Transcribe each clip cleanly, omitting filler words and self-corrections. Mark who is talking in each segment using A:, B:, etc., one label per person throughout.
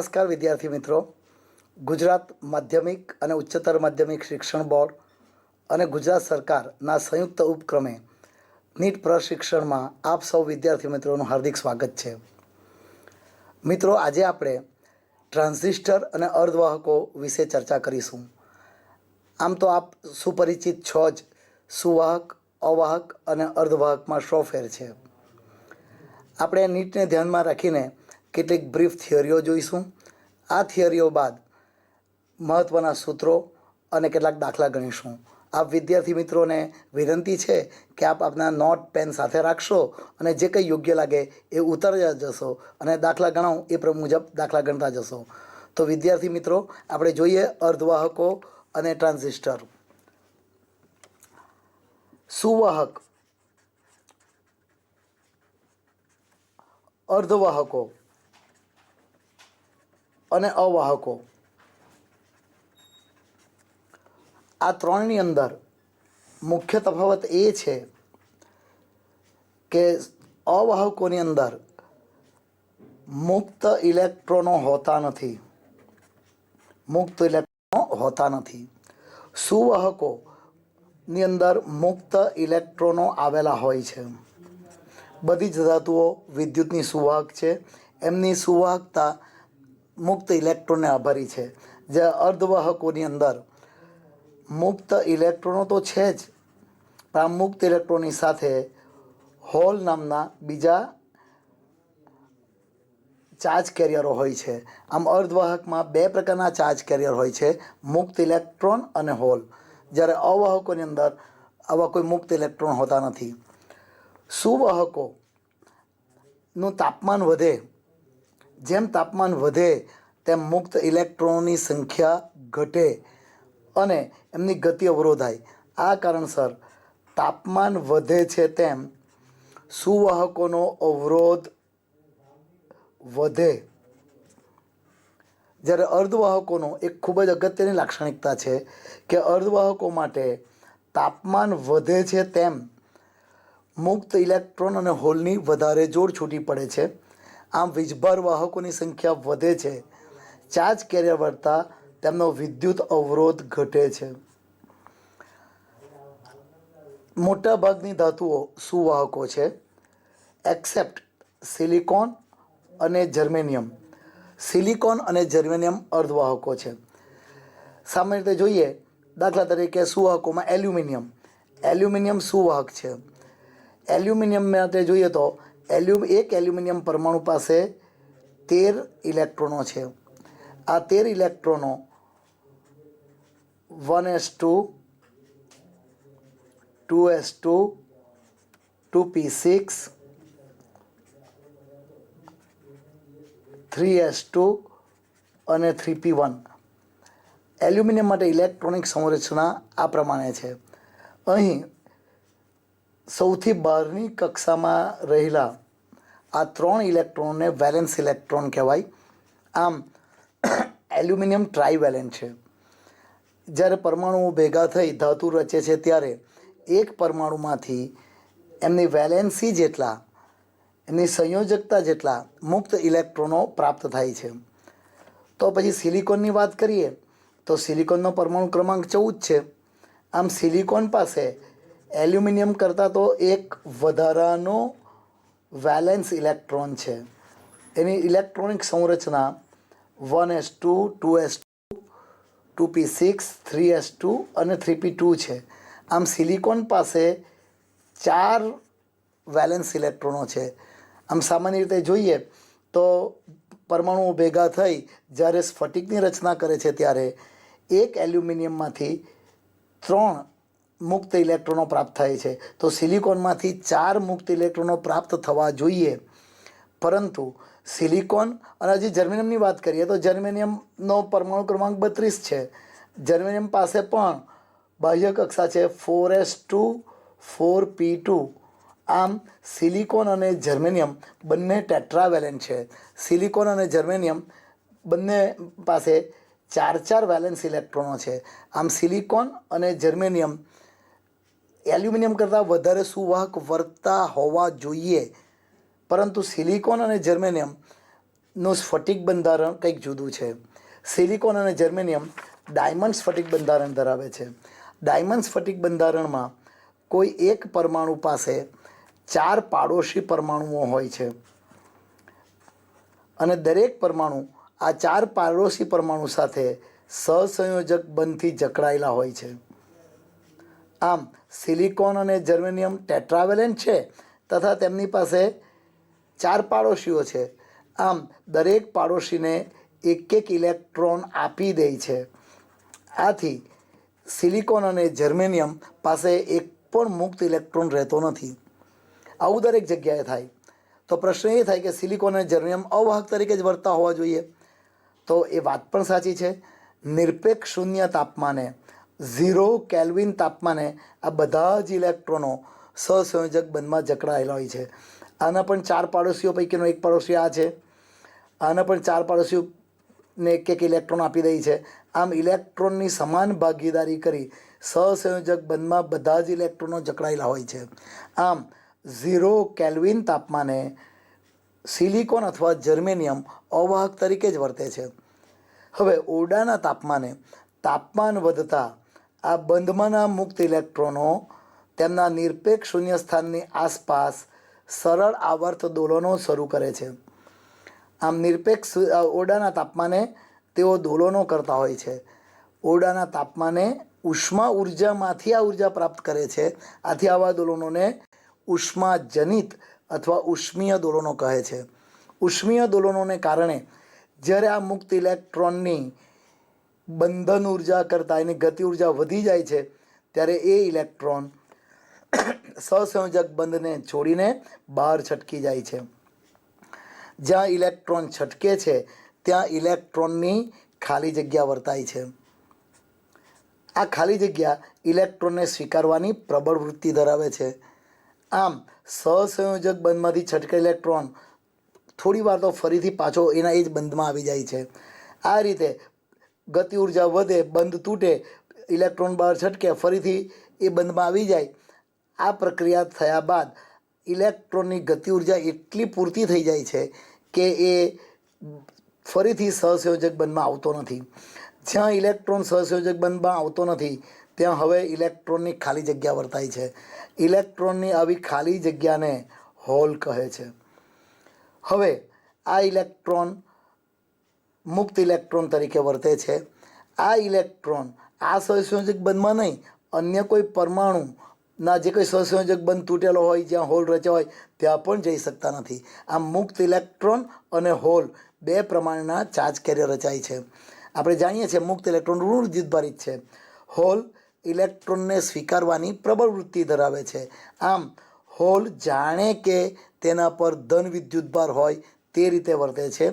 A: નમસ્કાર વિદ્યાર્થી મિત્રો. ગુજરાત માધ્યમિક અને ઉચ્ચતર માધ્યમિક શિક્ષણ બોર્ડ અને ગુજરાત સરકારના સંયુક્ત ઉપક્રમે નીટ પ્રશિક્ષણમાં આપ સૌ વિદ્યાર્થી મિત્રોનું હાર્દિક સ્વાગત છે. મિત્રો, આજે આપણે ટ્રાન્ઝિસ્ટર અને અર્ધવાહકો વિશે ચર્ચા કરીશું. આમ તો આપ સુપરિચિત છો જ સુવાહક, અવાહક અને અર્ધવાહકમાં શો ફેર છે. આપણે નીટને ધ્યાનમાં રાખીને કેટલીક બ્રીફ થિયરીઓ જોઈશું. આ થિયરીઓ બાદ મહત્ત્વના સૂત્રો અને કેટલાક દાખલા ગણીશું. આપ વિદ્યાર્થી મિત્રોને વિનંતી છે કે આપ આપના નોટ પેન સાથે રાખશો અને જે કંઈ યોગ્ય લાગે એ ઉતારતા જશો અને દાખલા ગણાવું એ મુજબ દાખલા ગણતા જશો. તો વિદ્યાર્થી મિત્રો, આપણે જોઈએ અર્ધવાહકો અને ટ્રાન્ઝિસ્ટર. સુવાહક, અર્ધવાહકો અને અવાહકો, આ ત્રણની અંદર મુખ્ય તફાવત એ છે કે અવાહકોની અંદર મુક્ત ઇલેક્ટ્રોનો હોતા નથી. સુવાહકોની અંદર મુક્ત ઇલેક્ટ્રોનો આવેલા હોય છે. બધી જ ધાતુઓ વિદ્યુતની સુવાહક છે. એમની સુવાહકતા મુક્ત ઇલેક્ટ્રોનને આભારી છે. જે અર્ધવાહકોની અંદર મુક્ત ઇલેક્ટ્રોનો તો છે જ, પણ આ મુક્ત ઇલેક્ટ્રોનની સાથે હોલ નામના બીજા ચાર્જ કેરિયરો હોય છે. આમ અર્ધવાહકમાં બે પ્રકારના ચાર્જ કેરિયર હોય છે, મુક્ત ઇલેક્ટ્રોન અને હોલ. જ્યારે અવાહકોની અંદર આવા કોઈ મુક્ત ઇલેક્ટ્રોન હોતા નથી. સુવાહકોનું તાપમાન વધે, જેમ તાપમાન વધે તેમ મુક્ત ઇલેક્ટ્રોનની સંખ્યા ઘટે અને એમની ગતિ અવરોધાય. આ કારણસર તાપમાન વધે છે તેમ સુવાહકોનો અવરોધ વધે. જ્યારે અર્ધવાહકોનો એક ખૂબ જ અગત્યની લાક્ષણિકતા છે કે અર્ધવાહકો માટે તાપમાન વધે છે તેમ મુક્ત ઇલેક્ટ્રોન અને હોલની વધારે જોડ છૂટી પડે છે. આમ વીજભાર વાહકોની સંખ્યા વધે છે. ચાર્જ કેરિયર વધતા તેમનો વિદ્યુત અવરોધ ઘટે છે. મોટાભાગની ધાતુઓ સુવાહકો છે, એક્સેપ્ટ સિલિકોન અને જર્મેનિયમ. સિલિકોન અને જર્મેનિયમ અર્ધવાહકો છે. સામાન્ય રીતે જોઈએ, દાખલા તરીકે સુવાહકોમાં એલ્યુમિનિયમ સુવાહક છે. એલ્યુમિનિયમ માટે જોઈએ તો એક એલ્યુમિનિયમ પરમાણુ પાસે 13 ઇલેક્ટ્રોનો છે. આ 13 ઇલેક્ટ્રોનો 1s2, 2s2, 2p6, 3s2 અને 3p1. એલ્યુમિનિયમ માટે ઇલેક્ટ્રોનિક સંરચના આ પ્રમાણે છે. અહીં સૌથી બહારની કક્ષામાં રહેલા આ 3 ઇલેક્ટ્રોનને વેલેન્સ ઇલેક્ટ્રોન કહેવાય. આમ એલ્યુમિનિયમ ટ્રાઇવેલેન્ટ છે. જ્યારે પરમાણુઓ ભેગા થઈ ધાતુ રચે છે ત્યારે એક પરમાણુમાંથી એમની વેલેન્સી જેટલા, એમની સંયોજકતા જેટલા મુક્ત ઇલેક્ટ્રોનો પ્રાપ્ત થાય છે. તો પછી સિલિકોનની વાત કરીએ તો સિલિકોનનો પરમાણુ ક્રમાંક 14 છે. આમ સિલિકોન પાસે એલ્યુમિનિયમ કરતાં તો એક વધારાનો વેલેન્સ ઇલેક્ટ્રોન છે. એની ઇલેક્ટ્રોનિક સંરચના 1s2, 2s2, 2p6, 3s2 અને 3p2 છે. આમ સિલિકોન પાસે 4 વેલેન્સ ઇલેક્ટ્રોનો છે. આમ સામાન્ય રીતે જોઈએ તો પરમાણુઓ ભેગા થઈ જ્યારે સ્ફટિકની રચના કરે છે ત્યારે એક એલ્યુમિનિયમમાંથી 3 મુક્ત ઇલેક્ટ્રોનો પ્રાપ્ત થાય છે. તો સિલિકોનમાંથી 4 મુક્ત ઇલેક્ટ્રોનો પ્રાપ્ત થવા જોઈએ. પરંતુ સિલિકોન અને હજી જર્મેનિયમની વાત કરીએ તો જર્મેનિયમનો પરમાણુ ક્રમાંક 32 છે. જર્મેનિયમ પાસે પણ બાહ્ય કક્ષા છે 4s2, 4p2. આમ સિલિકોન અને જર્મેનિયમ બંને ટેટ્રાવેલેન્ટ છે. સિલિકોન અને જર્મેનિયમ બંને પાસે 4 વેલેન્સ ઇલેક્ટ્રોનો છે. આમ સિલિકોન અને જર્મેનિયમ એલ્યુમિનિયમ કરતાં વધારે સુવાહક વર્તતા હોવા જોઈએ, પરંતુ સિલિકોન અને જર્મેનિયમ નું સ્ફટિક બંધારણ કંઈક જુદું છે. સિલિકોન અને જર્મેનિયમ ડાયમંડ સ્ફટિક બંધારણ ધરાવે છે. ડાયમંડ સ્ફટિક બંધારણમાં કોઈ એક પરમાણુ પાસે 4 પાડોશી પરમાણુઓ હોય છે અને દરેક પરમાણુ આ 4 પાડોશી પરમાણુ સાથે સહસંયોજક બંધથી જકડાયેલા હોય છે. આમ સિલિકોન અને જર્મેનિયમ ટેટ્રાવેલેન્ટ છે તથા તેમની પાસે 4 પાડોશીઓ છે. આમ દરેક પાડોશીને એક ઇલેક્ટ્રોન આપી દે છે. આથી સિલિકોન અને જર્મેનિયમ પાસે એક પણ મુક્ત ઇલેક્ટ્રોન રહેતો નથી. આવું દરેક જગ્યાએ થાય તો પ્રશ્ન એ થાય કે સિલિકોન અને જર્મેનિયમ અવાહક તરીકે જ વર્તતા હોવા જોઈએ. તો એ વાત પણ સાચી છે. નિરપેક્ષ શૂન્ય તાપમાને 0 કેલ્વિન તાપમાને આ બધા જ ઇલેક્ટ્રોનો સહસંયોજક બંધમાં જકડાયેલા હોય છે. આના પણ 4 પાડોશીઓ પૈકીનો એક પાડોશી આ છે. આના પણ 4 પાડોશીઓને એક ઇલેક્ટ્રોન આપી દે છે. આમ ઇલેક્ટ્રોનની સમાન ભાગીદારી કરી સહસંયોજક બંધમાં બધા જ ઇલેક્ટ્રોનો જકડાયેલા હોય છે. આમ 0 કેલ્વિન તાપમાને સિલિકોન અથવા જર્મેનિયમ અવાહક તરીકે જ વર્તે છે. હવે ઓરડાના તાપમાને તાપમાન વધતા આ બંધમાંના મુક્ત ઇલેક્ટ્રોનો તેમના નિરપેક્ષ શૂન્ય સ્થાનની આસપાસ સરળ આવર્ત દોલનો શરૂ કરે છે. આમ નિરપેક્ષ ઓરડાના તાપમાને તેઓ દોલનો કરતા હોય છે. ઓરડાના તાપમાને ઉષ્મા ઉર્જામાંથી આ ઉર્જા પ્રાપ્ત કરે છે. આથી આવા દોલનોને ઉષ્માજનિત અથવા ઉષ્મીય દોલનો કહે છે. ઉષ્મીય દોલનોને કારણે જ્યારે આ મુક્ત ઇલેક્ટ્રોનની બંધન ઉર્જા કરતાં એની ગતિ ઉર્જા વધી જાય છે ત્યારે એ ઇલેક્ટ્રોન સહસંયોજક બંધને છોડીને બહાર છટકી જાય છે. જ્યાં ઇલેક્ટ્રોન છટકે છે ત્યાં ઇલેક્ટ્રોનની ખાલી જગ્યા વર્તાય છે. આ ખાલી જગ્યા ઇલેક્ટ્રોનને સ્વીકારવાની પ્રબળ વૃત્તિ ધરાવે છે. આમ સહસંયોજક બંધમાંથી છટકેલ ઇલેક્ટ્રોન થોડી વાર તો ફરીથી પાછો એના એ જ બંધમાં આવી જાય છે. આ રીતે ગતિ ઉર્જા વધે, બંધ તૂટે, ઇલેક્ટ્રોન બહાર છટકે, ફરીથી એ બંધમાં આવી જાય. આ પ્રક્રિયા થયા બાદ ઇલેક્ટ્રોનની ગતિ ઉર્જા એટલી પૂરતી થઈ જાય છે કે એ ફરીથી સહસંયોજક બંધમાં આવતો નથી. જ્યાં ઇલેક્ટ્રોન સહસંયોજક બંધમાં આવતો નથી ત્યાં હવે ઇલેક્ટ્રોનની ખાલી જગ્યા વર્તાય છે. ઇલેક્ટ્રોનની આવી ખાલી જગ્યાને હોલ કહે છે. હવે આ ઇલેક્ટ્રોન મુક્ત ઇલેક્ટ્રોન તરીકે વર્તે છે. આ ઇલેક્ટ્રોન આ સહસંયોજક બંધમાં નહીં, અન્ય કોઈ પરમાણુના જે કોઈ સહસંયોજક બંધ તૂટેલો હોય, જ્યાં હોલ રચ્યા હોય ત્યાં પણ જઈ શકતા નથી. આમ મુક્ત ઇલેક્ટ્રોન અને હોલ બે પ્રમાણના ચાર્જ કેરિયર રચાય છે. આપણે જાણીએ છીએ મુક્ત ઇલેક્ટ્રોન ઋણ વિદ્યુતભારિત છે. હોલ ઇલેક્ટ્રોનને સ્વીકારવાની પ્રબળ વૃત્તિ ધરાવે છે. આમ હોલ જાણે કે તેના પર ધન વિદ્યુતભાર હોય તે રીતે વર્તે છે.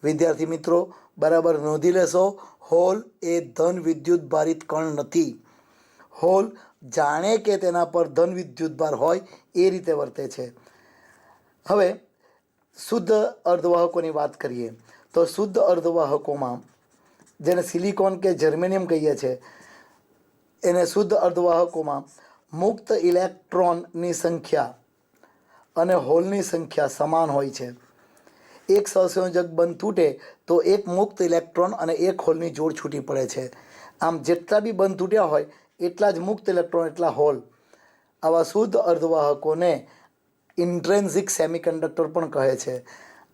A: વિદ્યાર્થી મિત્રો, બરાબર નોંધી લેશો, હોલ એ ધન વિદ્યુતભારિત કણ નથી. હોલ જાણે કે તેના પર ધન વિદ્યુતભાર હોય એ રીતે વર્તે છે. હવે શુદ્ધ અર્ધવાહકોની વાત કરીએ તો શુદ્ધ અર્ધવાહકોમાં જેને સિલિકોન કે જર્મેનિયમ કહીએ છીએ, એને શુદ્ધ અર્ધવાહકોમાં મુક્ત ઇલેક્ટ્રોનની સંખ્યા અને હોલની સંખ્યા સમાન હોય છે. એક સહસંયોજક બંધ તૂટે તો એક મુક્ત ઇલેક્ટ્રોન અને એક હોલની જોડ છૂટી પડે છે. આમ જેટલા બી બંધ તૂટ્યા હોય એટલા જ મુક્ત ઇલેક્ટ્રોન, એટલા હોલ. આવા શુદ્ધ અર્ધવાહકોને ઇન્ટ્રેન્સિક સેમિકન્ડક્ટર પણ કહે છે.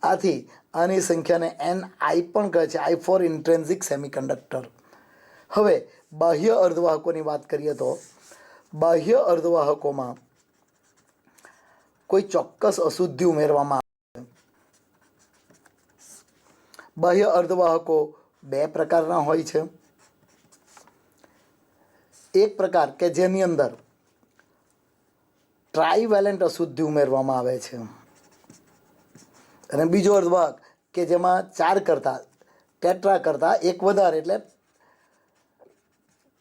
A: આથી આની સંખ્યાને NI પણ કહે છે, I ફોર ઇન્ટ્રેન્સિક સેમિકન્ડક્ટર. હવે બાહ્ય અર્ધવાહકોની વાત કરીએ તો બાહ્ય અર્ધવાહકોમાં કોઈ ચોક્કસ અશુદ્ધિ ઉમેરવામાં આવે. બાહ્ય અર્ધવાહકો બે પ્રકારના હોય છે. એક પ્રકાર કે જેની અંદર ટ્રાઇવેલેન્ટ અશુદ્ધિ ઉમેરવામાં આવે છે અને બીજો અર્ધવાહક કે જેમાં 4 કરતાં, ટેટ્રા કરતાં એક વધારે એટલે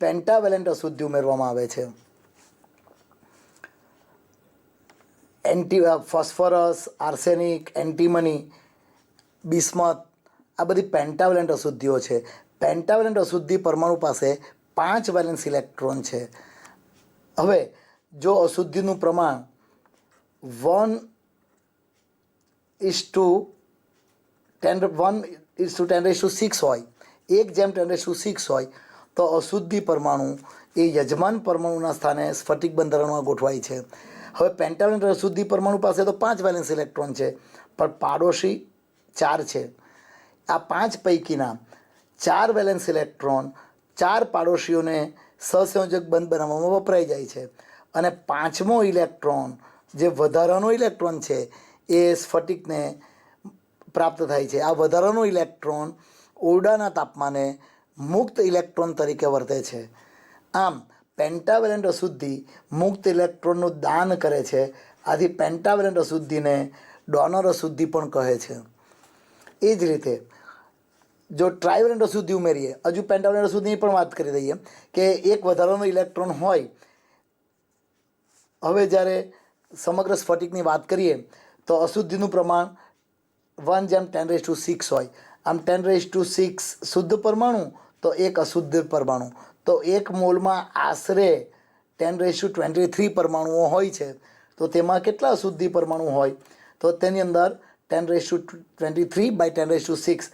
A: પેન્ટાવેલેન્ટ અશુદ્ધિ ઉમેરવામાં આવે છે. ફોસ્ફરસ, આર્સેનિક, એન્ટીમની, બિસ્મથ, આ બધી પેન્ટાવેલેન્ટ અશુદ્ધિઓ છે. પેન્ટાવેલેન્ટ અશુદ્ધિ પરમાણુ પાસે 5 વેલેન્સ ઇલેક્ટ્રોન છે. હવે જો અશુદ્ધિનું પ્રમાણ 1:2 1:10⁶ હોય, 1:10⁶ હોય, તો અશુદ્ધિ પરમાણુ એ યજમાન પરમાણુના સ્થાને સ્ફટિક બંધારણમાં ગોઠવાય છે. હવે પેન્ટાવેલેન્ટ અશુદ્ધિ પરમાણુ પાસે તો 5 વેલેન્સ ઇલેક્ટ્રોન છે, પણ પાડોશી 4 છે. આ 5 પૈકીના 4 વેલેન્સ ઇલેક્ટ્રોન 4 પાડોશીઓને સહસંયોજક બંધ બનાવવામાં વપરાઈ જાય છે, અને 5મો ઇલેક્ટ્રોન જે વધારાનો ઇલેક્ટ્રોન છે એ સ્ફટિકને પ્રાપ્ત થાય છે. આ વધારાનો ઇલેક્ટ્રોન ઓરડાના તાપમાને મુક્ત ઇલેક્ટ્રોન તરીકે વર્તે છે. આમ પેન્ટાવેલેન્ટ અશુદ્ધિ મુક્ત ઇલેક્ટ્રોનનું દાન કરે છે. આથી પેન્ટાવેલેન્ટ અશુદ્ધિને ડોનર અશુદ્ધિ પણ કહે છે. એ જ રીતે જો ટ્રાઇવેલેન્ટ અશુદ્ધિ ઉમેરીએ, હજુ પેન્ટાવેલેન્ટ અશુદ્ધિની પણ વાત કરી દઈએ કે એક વધારાનો ઇલેક્ટ્રોન હોય. હવે જ્યારે સમગ્ર સ્ફટિકની વાત કરીએ તો અશુદ્ધિનું પ્રમાણ 1:10⁶ હોય. આમ 10⁶ શુદ્ધ પરમાણુ તો એક અશુદ્ધ પરમાણુ, તો 1 મોલમાં આશરે 10⁻23 પરમાણુઓ હોય છે. તો તેમાં કેટલા અશુદ્ધિ પરમાણુ હોય? તો તેની અંદર 10⁻23/10⁶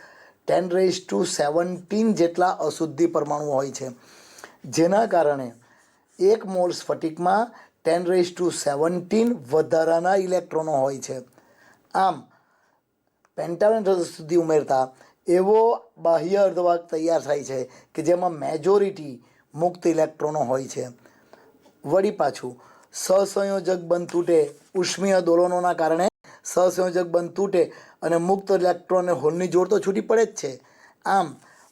A: 10⁻17 જેટલા અશુદ્ધિ પરમાણુ હોય છે, જેના કારણે 1 મોલ સ્ફટિકમાં 10⁻17 વધારાના ઇલેક્ટ્રોનો હોય છે. આમ પેન્ટાવેલેન્ટ અશુદ્ધિ ઉમેરતા એવો બાહ્ય અર્ધવાહક તૈયાર થાય છે કે જેમાં મેજોરિટી મુક્ત ઇલેક્ટ્રોનો હોય છે. વળી પાછું સહસંયોજક બંધ તૂટે, ઉષ્મીય દોલનોના કારણે સહસંયોજક બંધ તૂટે અને મુક્ત ઇલેક્ટ્રોન અને હોલની જોડ તો છૂટી પડે જ છે. આમ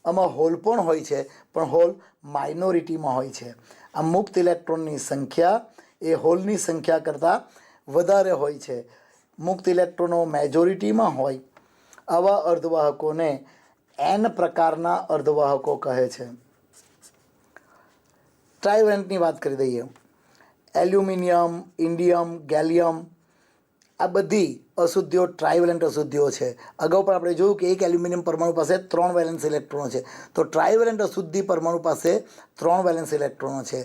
A: આમાં હોલ પણ હોય છે, પણ હોલ માઇનોરિટીમાં હોય છે. આ મુક્ત ઇલેક્ટ્રોનની સંખ્યા એ હોલની સંખ્યા કરતાં વધારે હોય છે. મુક્ત ઇલેક્ટ્રોનો મેજોરિટીમાં હોય. આવા અર્ધવાહકોને એન પ્રકારના અર્ધવાહકો કહે છે. ટ્રાઇવેલેન્ટની વાત કરી દઈએ. એલ્યુમિનિયમ, ઇન્ડિયમ, ગેલિયમ, આ બધી અશુદ્ધિઓ ટ્રાઇવેલેન્ટ અશુદ્ધિઓ છે. અગાઉ પણ આપણે જોયું કે એક એલ્યુમિનિયમ પરમાણુ પાસે 3 વેલેન્સ ઇલેક્ટ્રોનો છે, તો ટ્રાઇવેલેન્ટ અશુદ્ધિ પરમાણુ પાસે 3 વેલેન્સ ઇલેક્ટ્રોનો છે.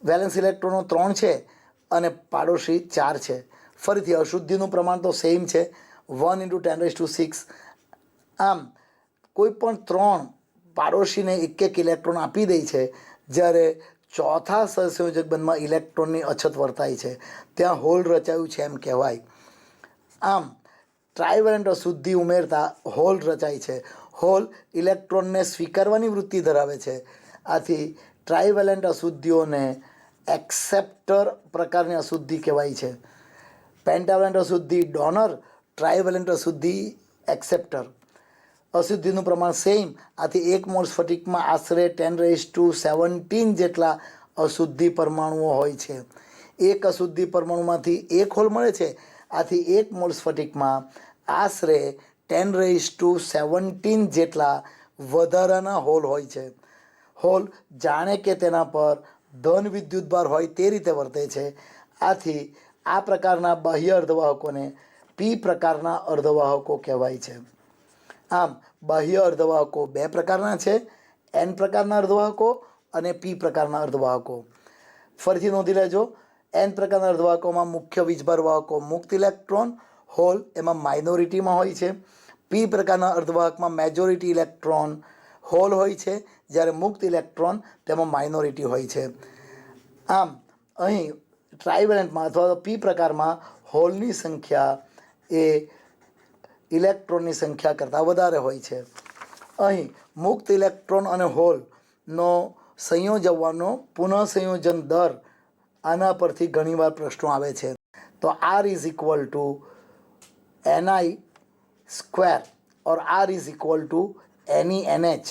A: વેલેન્સ ઇલેક્ટ્રોનો 3 છે અને પાડોશી 4 છે. ફરીથી અશુદ્ધિનું પ્રમાણ તો સેમ છે, 1:10⁶. આમ કોઈ પણ 3 પાડોશીને એક ઇલેક્ટ્રોન આપી દે છે, જ્યારે ચોથા સહસંયોજક બંધમાં ઇલેક્ટ્રોનની અછત વર્તાય છે, ત્યાં હોલ રચાયું છે એમ કહેવાય. આમ ટ્રાઇવેલેન્ટ અશુદ્ધિ ઉમેરતા હોલ રચાય છે. હોલ ઇલેક્ટ્રોનને સ્વીકારવાની વૃત્તિ ધરાવે છે. આથી ટ્રાઇવેલેન્ટ અશુદ્ધિઓને એક્સેપ્ટર પ્રકારની અશુદ્ધિ કહેવાય છે. Pentavalent અશુદ્ધિ donor, ટ્રાઇવેલેન્ટ અશુદ્ધિ acceptor. અશુદ્ધિનું પ્રમાણ સેમ, આથી 1 મોલ સ્ફટિકમાં આશરે 10⁻17 જેટલા અશુદ્ધિ પરમાણુઓ હોય છે. એક અશુદ્ધિ પરમાણુમાંથી 1 હોલ મળે છે, આથી 1 મોલ સ્ફટિકમાં આશરે 10⁻17 જેટલા વધારાના હોલ હોય છે. હોલ જાણે કે તેના પર ધન વિદ્યુતભાર હોય તે રીતે વર્તે છે. આથી આ પ્રકારના બાહ્ય અર્ધવાહકોને પી પ્રકારના અર્ધવાહકો કહેવાય છે. આમ બાહ્ય અર્ધવાહકો 2 પ્રકારના છે, એન પ્રકારના અર્ધવાહકો અને પી પ્રકારના અર્ધવાહકો. ફરીથી નોંધી લેજો, એન પ્રકારના અર્ધવાહકોમાં મુખ્ય વીજભાર વાહકો મુક્ત ઇલેક્ટ્રોન, હોલ એમાં માઇનોરિટીમાં હોય છે. પી પ્રકારના અર્ધવાહકમાં મેજોરિટી ઇલેક્ટ્રોન, હોલ હોય છે, જ્યારે મુક્ત ઇલેક્ટ્રોન તેમાં માઇનોરિટી હોય છે. આમ અહીં ટ્રાઇવેલેન્ટમાં અથવા તો પી પ્રકારમાં હોલની સંખ્યા એ ઇલેક્ટ્રોનની સંખ્યા કરતાં વધારે હોય છે. અહીં મુક્ત ઇલેક્ટ્રોન અને હોલનો સંયોજવાનો પુનઃસંયોજન દર, આના પરથી ઘણીવાર પ્રશ્નો આવે છે. તો R = Ni² ઓર R = NeNH.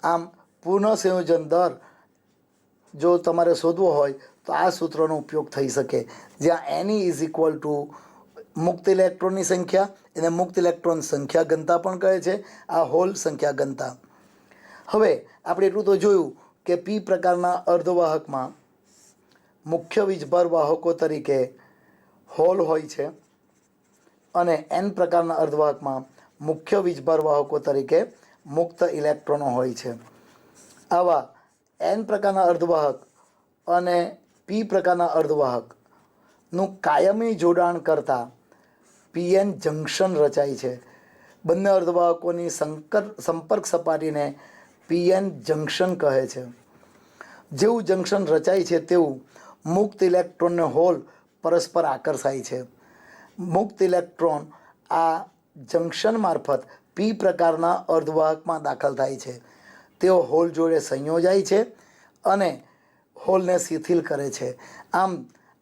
A: આમ પુનઃસંયોજન દર જો તમારે શોધવો હોય તો આ સૂત્રનો ઉપયોગ થઈ શકે, જ્યાં Ne = મુક્ત ઇલેક્ટ્રોનની સંખ્યા, એને મુક્ત ઇલેક્ટ્રોન સંખ્યા ઘનતા પણ કહે છે, આ હોલ સંખ્યા ઘનતા. હવે આપણે એટલું તો જોયું કે પી પ્રકારના અર્ધવાહકમાં મુખ્ય વીજભાર વાહકો તરીકે હોલ હોય છે, અને એન પ્રકારના અર્ધવાહકમાં મુખ્ય વીજભાર વાહકો તરીકે મુક્ત ઇલેક્ટ્રોનો હોય છે. આવા એન પ્રકારના અર્ધવાહક અને પી પ્રકારના અર્ધવાહકનું કાયમી જોડાણ કરતાં પીએન જંક્શન રચાય છે. બંને અર્ધવાહકોની સંપર્ક સપાટીને પીએન જંક્શન કહે છે. જેવું જંક્શન રચાય છે તેવું મુક્ત ઇલેક્ટ્રોનને હોલ પરસ્પર આકર્ષાય છે. મુક્ત ઇલેક્ટ્રોન આ જંક્શન મારફત પી પ્રકારના અર્ધવાહકમાં દાખલ થાય છે. તેઓ હોલ જોડે સંયોજાય છે અને હોલને શિથિલ કરે છે. આમ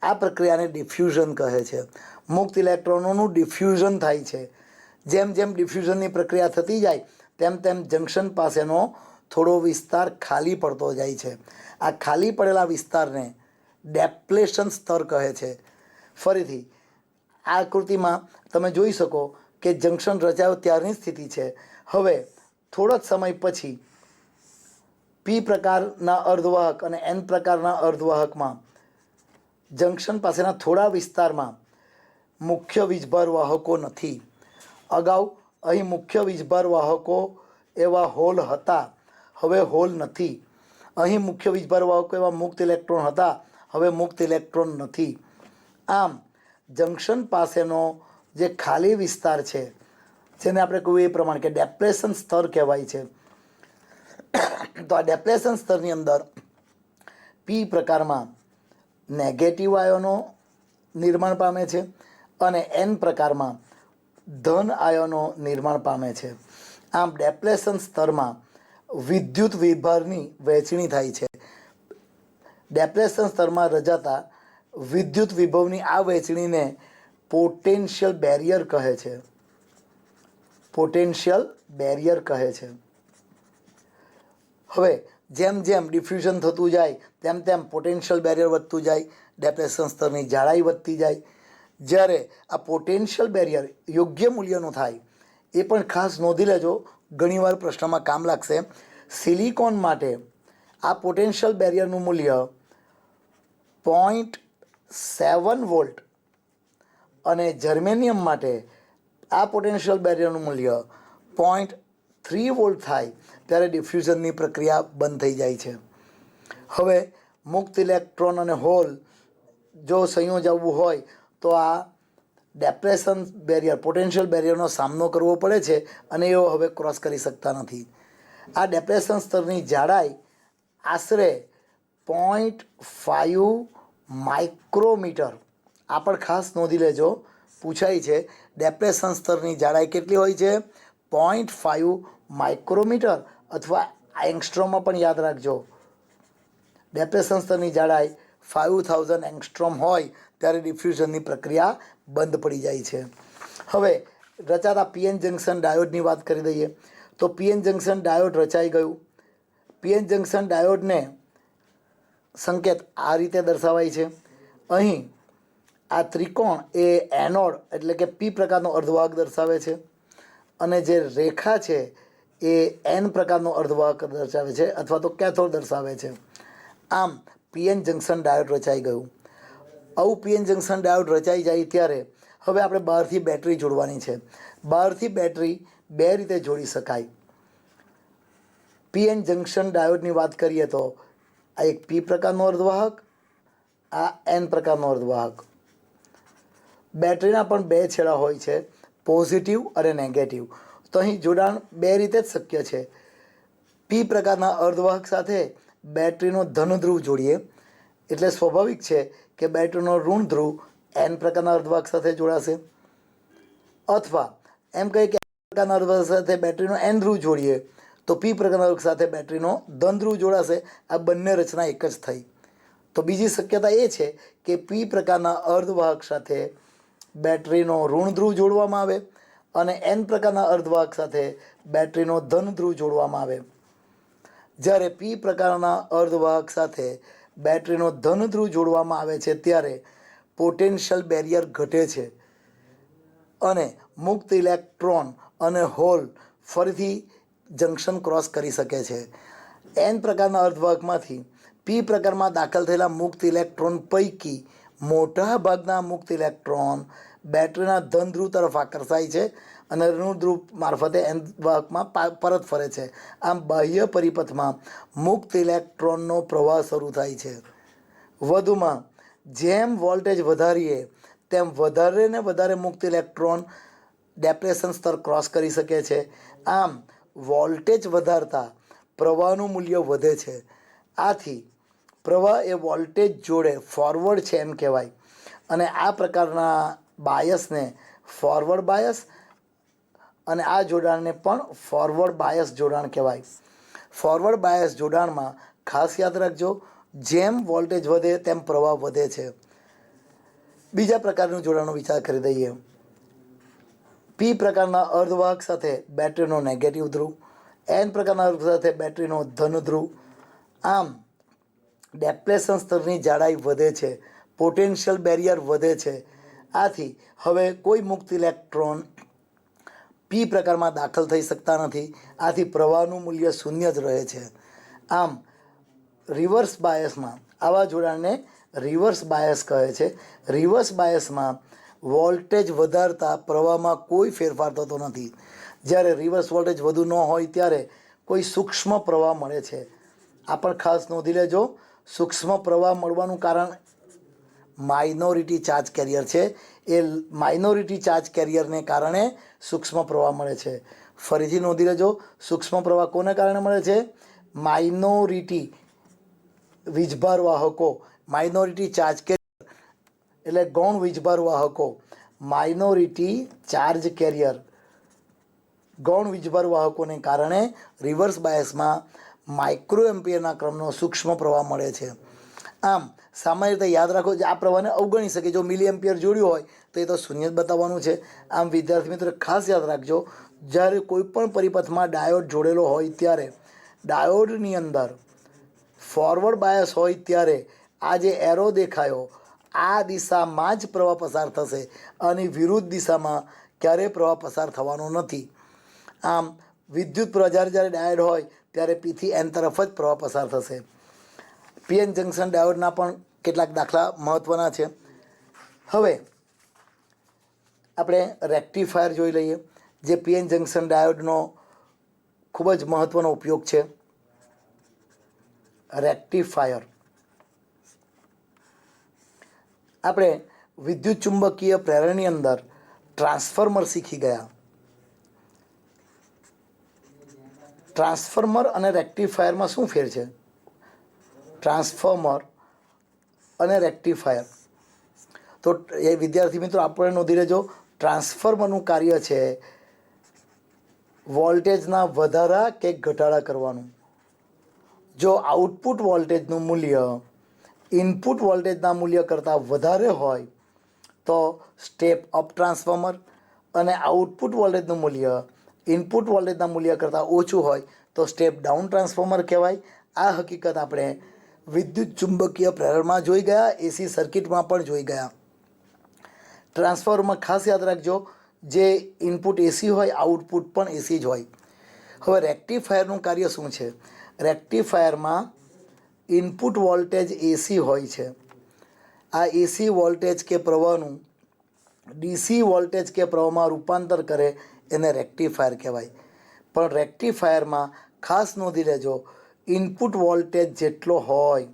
A: આ પ્રક્રિયાને ડિફ્યુઝન કહે છે. મુક્ત ઇલેક્ટ્રોનોનું ડિફ્યુઝન થાય છે. જેમ જેમ ડિફ્યુઝનની પ્રક્રિયા થતી જાય તેમ તેમ જંક્શન પાસેનો થોડો વિસ્તાર ખાલી પડતો જાય છે. આ ખાલી પડેલા વિસ્તારને ડેપ્લેશન સ્તર કહે છે. ફરીથી આ આકૃતિમાં તમે જોઈ શકો કે જંક્શન રચાયો ત્યારની સ્થિતિ છે. હવે થોડો જ સમય પછી પી પ્રકારના અર્ધવાહક અને એન પ્રકારના અર્ધવાહકમાં જંક્શન પાસેના થોડા વિસ્તારમાં મુખ્ય વીજભાર વાહકો નથી. અગાઉ અહીં મુખ્ય વીજભાર વાહકો એવા હોલ હતા, હવે હોલ નથી. અહીં મુખ્ય વીજભાર વાહકો એવા મુક્ત ઇલેક્ટ્રોન હતા, હવે મુક્ત ઇલેક્ટ્રોન નથી. આમ જંક્શન પાસેનો જે ખાલી વિસ્તાર છે જેને આપણે કહ્યું એ પ્રમાણે કે ડેપ્લેશન સ્તર કહેવાય છે. તો આ ડેપ્લેશન સ્તરની અંદર પી પ્રકારમાં નેગેટિવ આયનો નિર્માણ પામે છે અને એન પ્રકારમાં ધન આયનો નિર્માણ પામે છે. આમ ડેપ્લેશન સ્તરમાં વિદ્યુત વિભારની વહેંચણી થાય છે. ડેપ્લેશન સ્તરમાં રચાતા વિદ્યુત વિભવની આ વહેંચણીને પોટેન્શિયલ બેરિયર કહે છે. પોટેન્શિયલ બેરિયર કહે છે. હવે જેમ જેમ ડિફ્યુઝન થતું જાય તેમ તેમ પોટેન્શિયલ બેરિયર વધતું જાય, ડેપ્લેશન સ્તરની જાડાઈ વધતી જાય. જ્યારે આ પોટેન્શિયલ બેરિયર યોગ્ય મૂલ્યનું થાય એ પણ ખાસ નોંધી લેજો, ઘણીવાર પ્રશ્નમાં કામ લાગશે. સિલિકોન માટે આ પોટેન્શિયલ બેરિયરનું મૂલ્ય 0.7 વોલ્ટ અને જર્મેનિયમ માટે આ પોટેન્શિયલ બેરિયરનું મૂલ્ય 0.3 વોલ્ટ થાય ત્યારે ડિફ્યુઝનની પ્રક્રિયા બંધ થઈ જાય છે. હવે મુક્ત ઇલેક્ટ્રોન અને હોલ જો સંયોજવું હોય તો આ ડેપ્રેશન બેરિયર પોટેન્શિયલ બેરિયરનો સામનો કરવો પડે છે અને એઓ હવે ક્રોસ કરી શકતા નથી. આ ડેપ્રેશન સ્તરની જાડાઈ આશરે 0.5 માઇક્રોમીટર. આ પણ ખાસ નોંધી લેજો, પૂછાય છે ડેપ્રેશન સ્તરની જાડાઈ કેટલી હોય છે? 0.5 માઇક્રોમીટર અથવા એંગસ્ટ્રોમમાં પણ યાદ રાખજો. ડેપ્રેશન સ્તરની જાડાઈ 5000 એંગસ્ટ્રોમ હોય ત્યારે ડિફ્યુઝનની પ્રક્રિયા બંધ પડી જાય છે. હવે રચાતા પીએન જંક્શન ડાયોડની વાત કરી દઈએ તો પીએન જંક્શન ડાયોડ રચાઈ ગયું. પીએન જંક્શન ડાયોડને સંકેત આ રીતે દર્શાવાય છે. અહીં આ ત્રિકોણ એ એનોડ એટલે કે પી પ્રકારનો અર્ધવાહક દર્શાવે છે અને જે રેખા છે એ એન પ્રકારનો અર્ધવાહક દર્શાવે છે અથવા તો કેથોડ દર્શાવે છે. આમ પીએન જંક્શન ડાયોડ રચાઈ ગયું. આવું પીએન જંક્શન ડાયોડ રચાઈ જાય ત્યારે હવે આપણે બહારથી બેટરી જોડવાની છે. બહારથી બેટરી બે રીતે જોડી શકાય. પીએન જંક્શન ડાયોડની વાત કરીએ તો આ એક પી પ્રકારનો અર્ધવાહક, આ એન પ્રકારનો અર્ધવાહક. બેટરીના પણ બે છેડા હોય છે, પોઝિટિવ અને નેગેટિવ. તો અહીં જોડાણ બે રીતે જ શક્ય છે. પી પ્રકારના અર્ધવાહક સાથે બેટરીનો ધન ધ્રુવ જોડીએ એટલે સ્વાભાવિક છે કે બેટરીનો ઋણ ધ્રુવ એન પ્રકારના અર્ધવાહક સાથે જોડાશે. અથવા એમ કહીએ કે એન પ્રકારના અર્ધવાહક સાથે બેટરીનો એન ધ્રુવ જોડીએ તો પી પ્રકારના અર્ધવાહક સાથે બેટરીનો ધન ધ્રુવ જોડાશે. આ બંને રચના એક જ થઈ. તો બીજી શક્યતા એ છે કે પી પ્રકારના અર્ધવાહક સાથે બેટરીનો ઋણ ધ્રુવ જોડવામાં આવે અને એન પ્રકારના અર્ધવાહક સાથે બેટરીનો ધન ધ્રુવ જોડવામાં આવે. જ્યારે પી પ્રકારના અર્ધવાહક સાથે બેટરીનો ધન ધ્રુવ જોડવામાં આવે છે ત્યારે પોટેન્શિયલ બેરિયર ઘટે છે અને મુક્ત ઇલેક્ટ્રોન અને હોલ ફરીથી જંક્શન ક્રોસ કરી શકે છે. એન પ્રકારના અર્ધવાહકમાંથી પી પ્રકારમાં દાખલ થયેલા મુક્ત ઇલેક્ટ્રોન પૈકી મોટા ભાગના મુક્ત ઇલેક્ટ્રોન બેટરીના ધન ધ્રુવ તરફ આકર્ષાય છે અને ઋણ ધ્રુવ મારફતે એન વાહકમાં પરત ફરે છે. આમ બાહ્ય પરિપથમાં મુક્ત ઇલેક્ટ્રોનનો પ્રવાહ શરૂ થાય છે. વધુમાં જેમ વોલ્ટેજ વધારીએ તેમ વધારે ને વધારે મુક્ત ઇલેક્ટ્રોન ડેપ્રેશન સ્તર ક્રોસ કરી શકે છે. આમ વોલ્ટેજ વધારતા પ્રવાહનું મૂલ્ય વધે છે. આથી પ્રવાહ એ વોલ્ટેજ જોડે ફોરવર્ડ છે એમ કહેવાય. અને આ પ્રકારના બાયસને ફોરવર્ડ બાયસ અને આ જોડાણને પણ ફોરવર્ડ બાયસ જોડાણ કહેવાય. ફોરવર્ડ બાયસ જોડાણમાં ખાસ યાદ રાખજો, જેમ વોલ્ટેજ વધે તેમ પ્રવાહ વધે છે. બીજા પ્રકારનું જોડાણનો વિચાર કરી દઈએ. પી પ્રકારના અર્ધવાહક સાથે બેટરીનો નેગેટિવ ધ્રુવ, એન પ્રકારના અર્ધવાહક સાથે બેટરીનો ધન ધ્રુવ. આમ ડેપ્લેશન સ્તરની જાડાઈ વધે છે, પોટેન્શિયલ બેરિયર વધે છે. આથી હવે કોઈ મુક્ત ઇલેક્ટ્રોન પી પ્રકારમાં દાખલ થઈ શકતા નથી. આથી પ્રવાહનું મૂલ્ય શૂન્ય જ રહે છે. આમ રિવર્સ બાયસમાં આવા જોડાણને રિવર્સ બાયસ કહે છે. રિવર્સ બાયસમાં વોલ્ટેજ વધારતા પ્રવાહમાં કોઈ ફેરફાર થતો નથી. જ્યારે રિવર્સ વોલ્ટેજ વધુ ન હોય ત્યારે કોઈ સૂક્ષ્મ પ્રવાહ મળે છે. આ પણ ખાસ નોંધી લેજો, સૂક્ષ્મ પ્રવાહ મળવાનું કારણ માઇનોરિટી ચાર્જ કેરિયર છે. એ માઇનોરિટી ચાર્જ કેરિયરને કારણે સૂક્ષ્મ પ્રવાહ મળે છે. ફરીથી નોંધી લેજો, સૂક્ષ્મ પ્રવાહ કોને કારણે મળે છે? માઇનોરિટી વીજભાર વાહકો, માઇનોરિટી ચાર્જ કેરિયર એટલે ગૌણ વીજભાર વાહકો, માઇનોરિટી ચાર્જ કેરિયર ગૌણ વીજભાર વાહકોને કારણે રિવર્સ બાયસમાં માઇક્રો એમ્પિયરના ક્રમનો સૂક્ષ્મ પ્રવાહ મળે છે. આમ સામાન્ય રીતે યાદ રાખો, આ પ્રવાહને અવગણી શકે. જો મિલી એમ્પિયર જોડ્યું હોય તો એ તો શૂન્ય જ બતાવવાનું છે. આમ વિદ્યાર્થી મિત્રો ખાસ યાદ રાખજો, જ્યારે કોઈ પણ પરિપથમાં ડાયોડ જોડેલો હોય ત્યારે ડાયોડની અંદર ફોરવર્ડ બાયસ હોય ત્યારે આ જે એરો દેખાયો, આ દિશામાં જ પ્રવાહ પસાર થશે અને વિરુદ્ધ દિશામાં ક્યારેય પ્રવાહ પસાર થવાનો નથી. આમ વિદ્યુત પ્રવાહ જ્યારે ડાયોડ હોય ત્યારે પીથી એન તરફ જ પ્રવાહ પસાર થશે. પીએન જંકશન ડાયોડના પણ કેટલાક દાખલા મહત્ત્વના છે. હવે આપણે રેક્ટિફાયર જોઈ લઈએ, જે પીએન જંકશન ડાયોડનો ખૂબ જ મહત્ત્વનો ઉપયોગ છે. રેક્ટિફાયર આપણે વિદ્યુત ચુંબકીય પ્રેરણની અંદર ટ્રાન્સફોર્મર શીખી ગયા. ટ્રાન્સફોર્મર અને રેક્ટિફાયરમાં શું ફેર છે? ટ્રાન્સફોર્મર અને રેક્ટિફાયર, તો એ વિદ્યાર્થી મિત્રો આપણે નોંધી લેજો, ટ્રાન્સફોર્મરનું કાર્ય છે વોલ્ટેજના વધારા કે ઘટાડા કરવાનું. જો આઉટપુટ વોલ્ટેજનું મૂલ્ય ઇનપુટ વોલ્ટેજના મૂલ્ય કરતાં વધારે હોય તો સ્ટેપ અપ ટ્રાન્સફોર્મર, અને આઉટપુટ વોલ્ટેજનું મૂલ્ય ઇનપુટ વોલ્ટેજના મૂલ્ય કરતાં ઓછું હોય તો સ્ટેપ ડાઉન ટ્રાન્સફોર્મર કહેવાય. આ હકીકત આપણે વિદ્યુત ચુંબકીય પ્રેરણમાં જોઈ ગયા, એસી સર્કિટમાં પણ જોઈ ગયા. ટ્રાન્સફોર્મરમાં ખાસ યાદ રાખજો, જે ઇનપુટ એસી હોય આઉટપુટ પણ એસી જ હોય. હવે રેક્ટિફાયરનું કાર્ય શું છે? રેક્ટિફાયરમાં ઇનપુટ વોલ્ટેજ એસી હોય છે. આ એસી વોલ્ટેજ કે પ્રવાહનું ડીસી વોલ્ટેજ કે પ્રવાહમાં રૂપાંતર કરે એને રેક્ટિફાયર કહેવાય. પણ રેક્ટિફાયરમાં ખાસ નોંધી લેજો, ઇનપુટ વોલ્ટેજ જેટલો હોય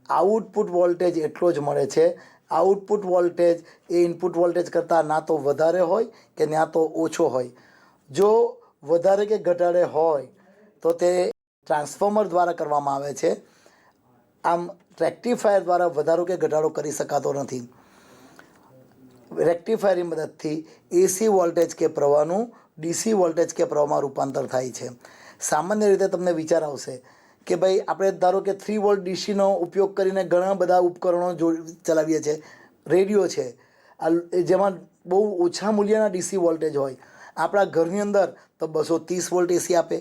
A: આઉટપુટ વોલ્ટેજ એટલો જ મળે છે. આઉટપુટ વોલ્ટેજ એ ઇનપુટ વોલ્ટેજ કરતાં ના તો વધારે હોય કે ના તો ઓછો હોય. જો વધારે કે ઘટાડે હોય તો તે ટ્રાન્સફોર્મર દ્વારા કરવામાં આવે છે. આમ રેક્ટિફાયર દ્વારા વધારો કે ઘટાડો કરી શકાતો નથી. રેક્ટિફાયરની મદદથી એસી વોલ્ટેજ કે પ્રવાહનું ડીસી વોલ્ટેજ કે પ્રવાહમાં રૂપાંતર થાય છે. સામાન્ય રીતે તમને વિચાર આવશે કે ભાઈ આપણે ધારો કે 3 વોલ્ટ ડીસીનો ઉપયોગ કરીને ઘણા બધા ઉપકરણો ચલાવીએ છીએ. રેડિયો છે જેમાં બહુ ઓછા મૂલ્યના ડીસી વોલ્ટેજ હોય. આપણા ઘરની અંદર તો 230 વોલ્ટ એસી આપે.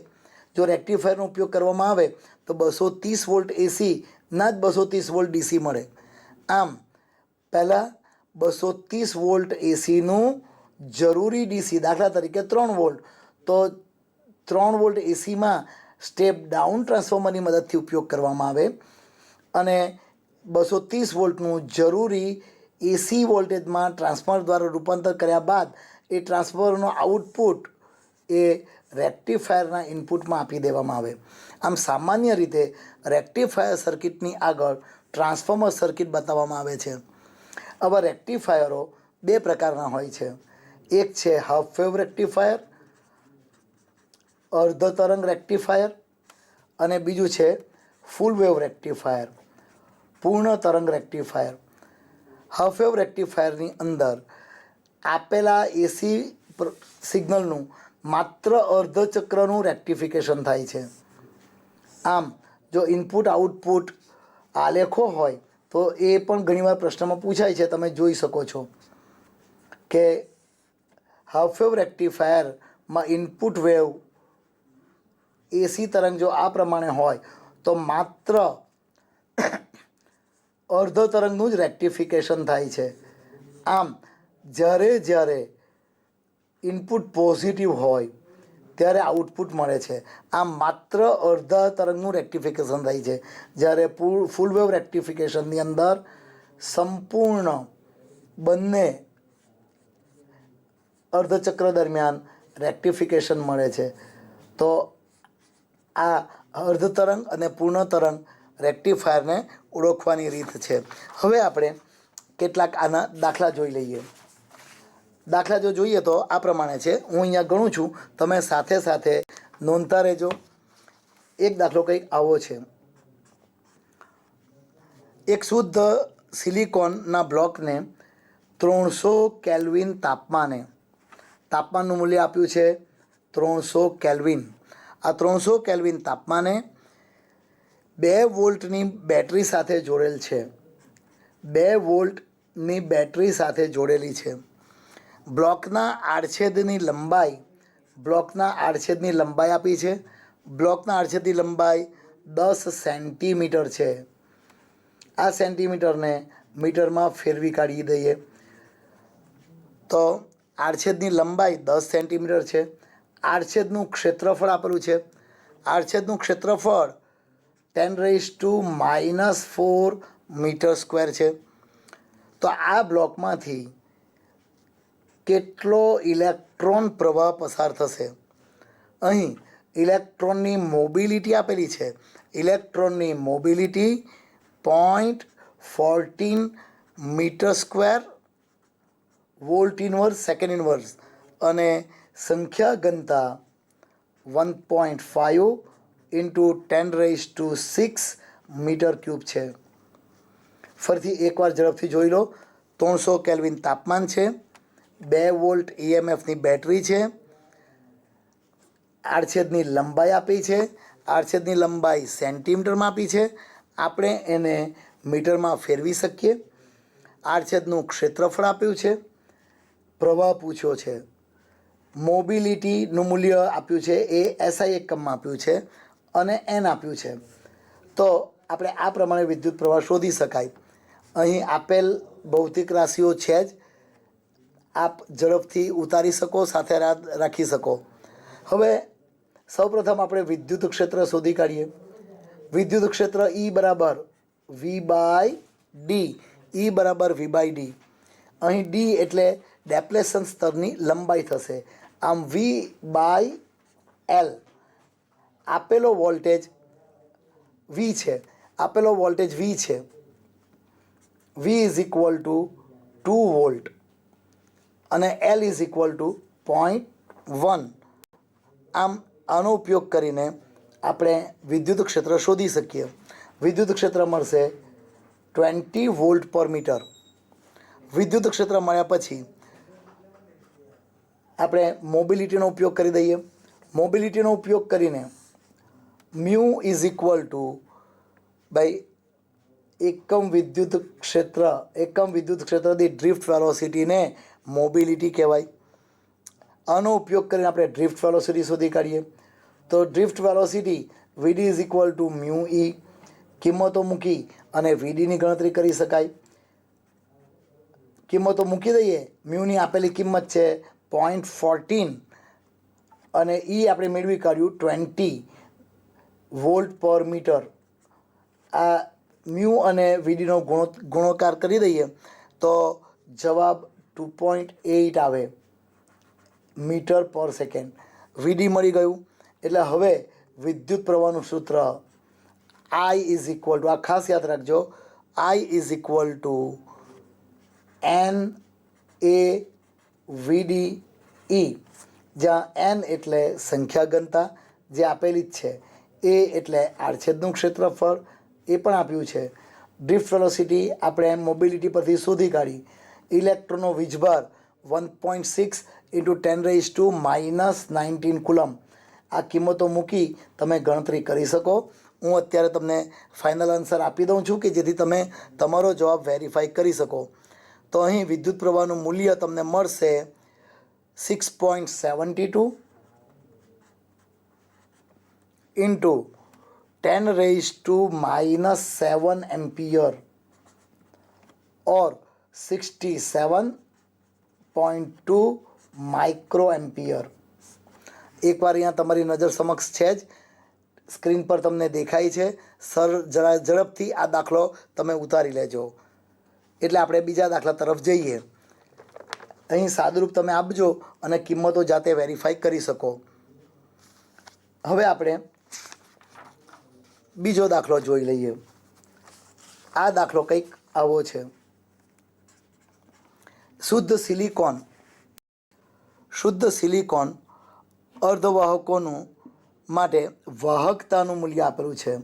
A: જો રેક્ટિફાયરનો ઉપયોગ કરવામાં આવે તો 230 વોલ્ટ એસી ના જ 230 વોલ્ટ ડીસી મળે. આમ પહેલાં 230 વોલ્ટ એસીનું જરૂરી ડીસી, દાખલા તરીકે 3 વોલ્ટ, તો 3 વોલ્ટ એસીમાં સ્ટેપ ડાઉન ટ્રાન્સફોર્મરની મદદથી ઉપયોગ કરવામાં આવે અને 230 વોલ્ટનું જરૂરી એસી વોલ્ટેજમાં ટ્રાન્સફોર્મર દ્વારા રૂપાંતર કર્યા બાદ એ ટ્રાન્સફોર્મરનો આઉટપુટ એ રેક્ટિફાયરના ઇનપુટમાં આપી દેવામાં આવે. આમ સામાન્ય રીતે રેક્ટિફાયર સર્કિટની આગળ ટ્રાન્સફોર્મર સર્કિટ બતાવવામાં આવે છે. આવા રેક્ટિફાયરો બે પ્રકારના હોય છે. એક છે હાફ વેવ રેક્ટિફાયર, અર્ધ તરંગ રેક્ટિફાયર, અને બીજું છે ફૂલ વેવ રેક્ટિફાયર, પૂર્ણ તરંગ રેક્ટિફાયર. હાફ વેવ રેક્ટિફાયરની અંદર આપેલા એસી સિગ્નલનું માત્ર અર્ધ ચક્રનું રેક્ટિફિકેશન થાય છે. આમ જો ઇનપુટ આઉટપુટ આલેખો હોય તો એ પણ ઘણીવાર પ્રશ્નમાં પૂછાય છે. તમે જોઈ શકો છો કે હાફ વેવ રેક્ટિફાયરમાં ઇનપુટ વેવ એસી તરંગ જો આ પ્રમાણે હોય તો માત્ર અર્ધ તરંગનું જ રેક્ટિફિકેશન થાય છે. આમ જ્યારે ઇનપુટ પોઝિટિવ હોય ત્યારે આઉટપુટ મળે છે. આમ માત્ર અડધા તરંગનું રેક્ટિફિકેશન થાય છે. જ્યારે ફૂલ વેવ રેક્ટિફિકેશનની અંદર સંપૂર્ણ બંને અર્ધચક્ર દરમિયાન રેક્ટિફિકેશન મળે છે. તો આ અર્ધ તરંગ અને પૂર્ણ તરંગ રેક્ટિફાયરને ઓળખવાની રીત છે. હવે આપણે કેટલાક આના દાખલા જોઈ લઈએ. દાખલા જો જોઈએ તો આ પ્રમાણે છે. હું અહીંયા ગણું છું, તમે સાથે સાથે નોંધતા રહેજો. એક દાખલો કંઈક આવો છે. એક શુદ્ધ સિલિકોનના બ્લોકને 300 કેલ્વિન તાપમાનનું મૂલ્ય આપ્યું છે 300 કેલ્વિન. આ 300 કેલ્વિન તાપમાને 2 વોલ્ટની બેટરી સાથે જોડેલ છે. 2 વોલ્ટની બેટરી સાથે જોડેલી છે. બ્લોકના આડછેદની લંબાઈ આપી છે. બ્લોકના આડછેદની લંબાઈ 10 સેન્ટીમીટર છે. આ સેન્ટીમીટરને મીટરમાં ફેરવી કાઢી દઈએ તો આડછેદની લંબાઈ 10 સેન્ટીમીટર છે. આડછેદનું ક્ષેત્રફળ આપેલું છે. આડછેદનું ક્ષેત્રફળ 10⁻⁻⁴ મીટર સ્ક્વેર છે. તો આ બ્લોકમાંથી કેટલો ઇલેક્ટ્રોન પ્રવાહ પસાર થશે? અહીં ઇલેક્ટ્રોનની મોબિલિટી આપેલી છે. ઇલેક્ટ્રોનની mobility 0.14 metre square volt inverse second inverse અને સંખ્યા ઘનતા 1.5 × 10⁻⁶ મીટર ક્યુબ છે. ફરીથી એકવાર ઝડપથી જોઈ લો. 300 કેલ્વિન તાપમાન છે. 2 વોલ્ટ EMFની બેટરી છે. આડછેદની લંબાઈ આપી છે. આડછેદની લંબાઈ સેન્ટીમીટરમાં આપી છે. આપણે એને મીટરમાં ફેરવી શકીએ. આડછેદનું ક્ષેત્રફળ આપ્યું છે. પ્રવાહ પૂછ્યો છે. મોબિલિટીનું મૂલ્ય આપ્યું છે એ SI એકમમાં આપ્યું છે અને N આપ્યું છે. તો આપણે આ પ્રમાણે વિદ્યુત પ્રવાહ શોધી શકાય. અહીં આપેલ ભૌતિક રાશિઓ છે જ, આપ ઝડપથી ઉતારી શકો, સાથે રાખી શકો. હવે સૌપ્રથમ આપણે વિદ્યુત ક્ષેત્ર શોધી કાઢીએ. વિદ્યુત ક્ષેત્ર E બરાબર V/D. E બરાબર V/D. અહીં D એટલે ડેપ્લેશન સ્તરની લંબાઈ થશે. આમ V/L આપેલો વોલ્ટેજ V છે. V is equal two 2 volt અને L ઇઝ ઇક્વલ ટુ 0.1. આમ આનો ઉપયોગ કરીને આપણે વિદ્યુત ક્ષેત્ર શોધી શકીએ. વિદ્યુત ક્ષેત્ર મળશે 20 વોલ્ટ પર મીટર. વિદ્યુત ક્ષેત્ર મળ્યા પછી આપણે મોબિલિટીનો ઉપયોગ કરી દઈએ. મોબિલિટીનો ઉપયોગ કરીને મ્યુ ઇઝ ઇક્વલ ટુ એકમ વિદ્યુત ક્ષેત્ર દીઠ ડ્રિફ્ટ વેલોસિટીને મોબિલિટી કહેવાય. આનો ઉપયોગ કરીને આપણે ડ્રિફ્ટ વેલોસિટી શોધી કાઢીએ. તો drift velocity VD is equal two mu E. કિંમતો મૂકી અને VDની ગણતરી કરી શકાય. કિંમતો મૂકી દઈએ. મ્યુની આપેલી કિંમત છે 0.14 અને E આપણે મેળવી કાઢ્યું 20 વોલ્ટ પર મીટર. આ મ્યુ અને VDનો ગુણોકાર કરી દઈએ તો જવાબ 2.8 આવે મીટર પર સેકન્ડ. VD મળી ગયું. એટલે હવે વિદ્યુત પ્રવાહનું સૂત્ર I ઇઝ ઇક્વલ ટુ, આ ખાસ યાદ રાખજો, I is equal two NaVDE, જ્યાં n એટલે સંખ્યા ઘનતા જે આપેલી જ છે, a એટલે આડછેદનું ક્ષેત્રફળ એ પણ આપ્યું છે, ડ્રિફ્ટ વેલોસિટી આપણે મોબિલિટી પરથી શોધી કાઢી, ઇલેક્ટ્રોનનો વીજભાર 1.6 × 10⁻⁻19 કુલમ. આ કિંમતો મૂકી તમે ગણતરી કરી શકો. હું અત્યારે તમને ફાઇનલ આન્સર આપી દઉં છું કે જેથી તમે તમારો જવાબ વેરીફાઈ કરી શકો. તો અહીં વિદ્યુત પ્રવાહનું મૂલ્ય તમને મળશે 6.72 × 10⁻⁻7 એમ્પિયર और 67.2 માઇક્રો એમ્પિયર. એકવાર અહીંયા તમારી નજર સમક્ષ છે જ, સ્ક્રીન પર તમને દેખાય છે. સર જરા ઝડપથી આ દાખલો તમે ઉતારી લેજો. એટલે આપણે બીજા દાખલા તરફ જઈએ. અહીં સાદુરૂપ તમે આપજો અને કિંમતો જાતે વેરીફાઈ કરી શકો. હવે આપણે બીજો દાખલો જોઈ લઈએ. આ દાખલો કંઈક આવો છે. શુદ્ધ સિલિકોન અર્ધવાહકોનું માટે વાહકતાનું મૂલ્ય આપેલું છે.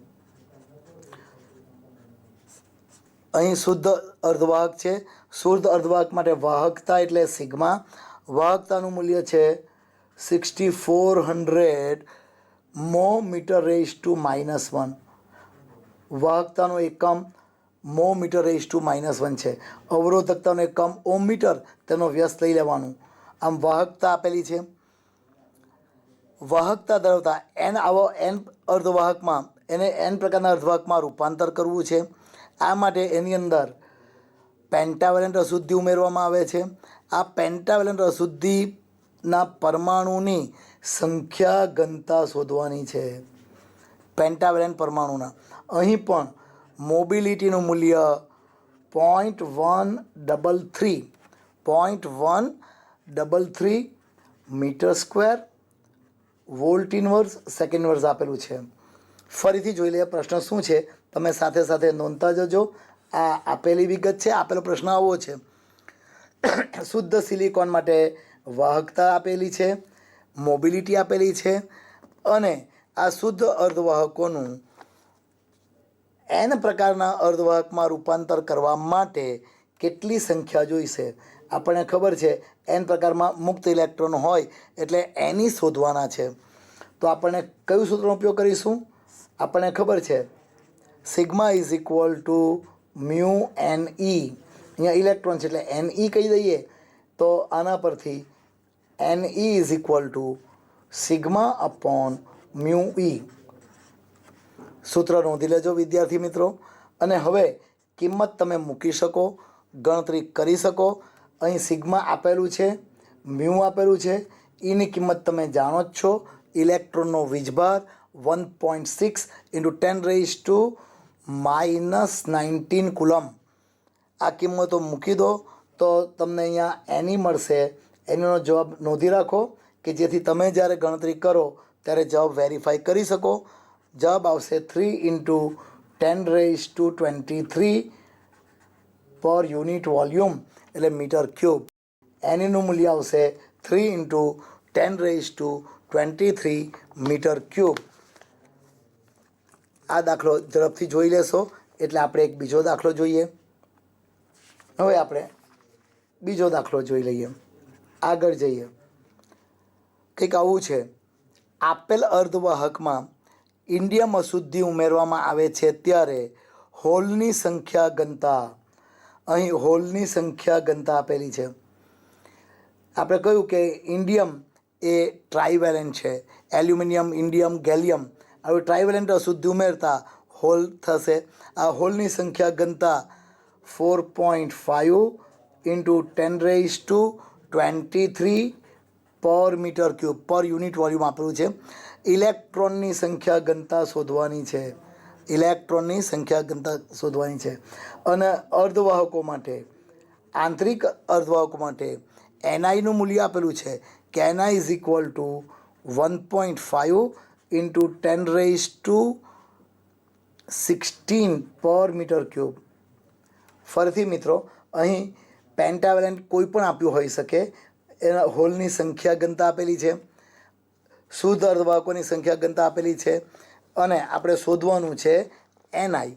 A: અહીં શુદ્ધ અર્ધવાહક છે. શુદ્ધ અર્ધવાહક માટે વાહકતા એટલે સિગ્મા. વાહકતાનું મૂલ્ય છે 6400 μm/-1. વાહકતાનો એકમ μm/-1 છે. અવરોધકતાનો એકમ ઓમ મીટર, તેનો વ્યસ્ત લઈ લેવાનું. આમ વાહકતા આપેલી છે. વાહકતા ધરાવતા n અર્ધવાહકમાં એને n પ્રકારના અર્ધવાહકમાં રૂપાંતર કરવું છે. આ માટે એની અંદર પેન્ટાવેલેન્ટ અશુદ્ધિ ઉમેરવામાં આવે છે. આ પેન્ટાવેલેન્ટ અશુદ્ધિના પરમાણુની સંખ્યા ઘનતા શોધવાની છે. પેન્ટાવેલેન્ટ પરમાણુના અહીં પણ મોબિલિટીનું મૂલ્ય 0.133 મીટર², વોલ્ટ ઇનવર્સ, સેકન્ડ ઇનવર્સ આપેલું છે. ફરીથી જોઈ લઈએ પ્રશ્ન શું છે, તમે સાથે સાથે નોંધતા જજો. આ આપેલી વિગત છે. આપેલો પ્રશ્ન આવો છે. શુદ્ધ સિલિકોન માટે વાહકતા આપેલી છે, મોબિલિટી આપેલી છે, અને આ શુદ્ધ અર્ધવાહકોનું n પ્રકારના અર્ધવાહકમાં રૂપાંતર કરવા માટે કેટલી સંખ્યા જોઈશે. આપણને ખબર છે n પ્રકારમાં મુક્ત ઇલેક્ટ્રોન હોય એટલે એની શોધવાના છે. તો આપણને કયું સૂત્રનો ઉપયોગ કરીશું? આપણને ખબર છે sigma is equal two mu NE. અહીંયા ઇલેક્ટ્રોન છે એટલે NE કહી દઈએ તો આના પરથી NE is equal to sigma upon mu E. સૂત્ર નોંધી લેજો વિદ્યાર્થી મિત્રો. અને હવે કિંમત તમે મૂકી શકો, ગણતરી કરી શકો. અહીં સિગ્મા આપેલું છે, મ્યુ આપેલું છે, એની કિંમત તમે જાણો જ છો. ઇલેક્ટ્રોનનો વીજભાર 1.6 × 10⁻⁻19 કુલમ. આ કિંમતો મૂકી દો તો તમને અહીંયા એની મળશે. એનો જવાબ નોંધી રાખો કે જેથી તમે જ્યારે ગણતરી કરો ત્યારે જવાબ વેરીફાઈ કરી શકો. જવાબ આવશે 3 × 10⁻23 પર યુનિટ વોલ્યુમ એટલે મીટર³. એનીનું મૂલ્ય આવશે 3 × 10⁻23 મીટર³. આ દાખલો ઝડપથી જોઈ લેશો એટલે આપણે એક બીજો દાખલો જોઈએ. હવે આપણે બીજો દાખલો જોઈ લઈએ. આગળ જઈએ. કંઈક આવું છે. આપેલ અર્ધવાહકમાં ઇન્ડિયમ અશુદ્ધિ ઉમેરવામાં આવે છે ત્યારે હોલની સંખ્યા ઘનતા. અહીં હોલની સંખ્યા ઘનતા આપેલી છે. આપણે કહ્યું કે ઇન્ડિયમ એ ટ્રાઇવેલેન્ટ છે. એલ્યુમિનિયમ, ઇન્ડિયમ, ગેલિયમ આવી ટ્રાઇવેલેન્ટ અશુદ્ધિ ઉમેરતા હોલ થશે. આ હોલની સંખ્યા ઘનતા 4.5 × 10⁻23 પર મીટર³ પર યુનિટ વોલ્યુમ આપેલું છે. ઇલેક્ટ્રોનની સંખ્યા ઘનતા શોધવાની છે. ઇલેક્ટ્રોનની સંખ્યા ઘનતા શોધવાની છે. અને અર્ધવાહકો માટે, આંતરિક અર્ધવાહકો માટે NI નું મૂલ્ય આપેલું છે કે NI ઇઝ ઇક્વલ ટુ 1.5 × 10⁻16 પર મીટર³. ફરીથી મિત્રો અહીં પેન્ટાવેલેન્ટ કોઈ પણ આપ્યું હોઈ શકે, એના હોલની સંખ્યા ઘનતા આપેલી છે, શુદ્ધ અર્ધવાહકોની સંખ્યા ઘનતા આપેલી છે, અને આપણે શોધવાનું છે એનઆઈ.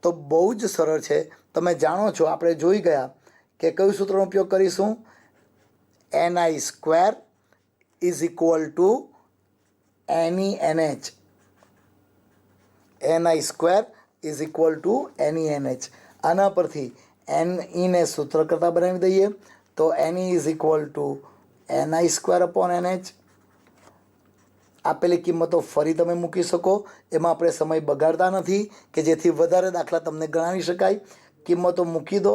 A: તો બહુ જ સરળ છે. તમે જાણો છો, આપણે જોઈ ગયા કે કયું સૂત્રનો ઉપયોગ કરીશું. NI square is equal to NE NH. NI square is equal to NE NH. આના પરથી એનઈને સૂત્ર કરતાં બનાવી દઈએ તો NE is equal to NI square upon NH. આપેલી કિંમતો ફરી તમે મૂકી શકો, એમાં આપણે સમય બગાડતા નથી કે જેથી વધારે દાખલા તમને ગણાવી શકાય. કિંમતો મૂકી દો.